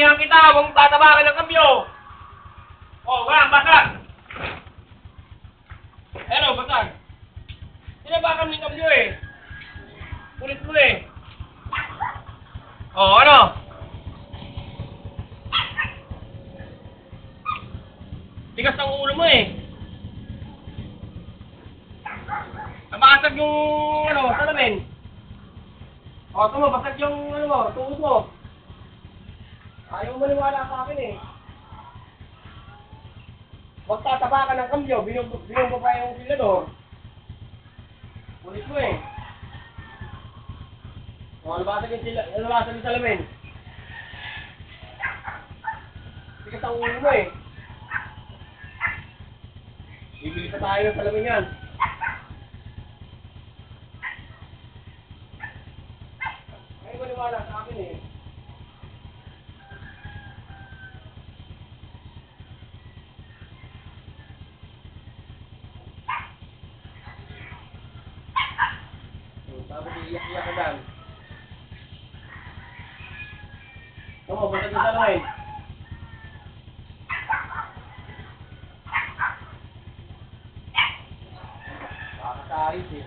Sinabihan kita, huwag tatabakan ng kambyo. Oh, wala, basag. Ano, basag. Sinabakan mo yung kambyo eh. Kulit mo eh. Oh, ano? Tigas ang ulo mo eh. Nabasag yung, ano, salamin. O, ito mo, basag yung, ano mo, tuhod mo. Ayaw mo maniwala sa akin eh. Huwag tatapakan ng kambyo, binong ko pa yung silador. Kulit mo eh. O, nabasag yung salamin. Tigas ang ulo mo eh. Bibili pa tayo ng salamin yan. Ayaw maniwala sa akin eh. Tapos iiyak-iyak ka dyan. Oo, basag yung salamin. Nakakataris eh.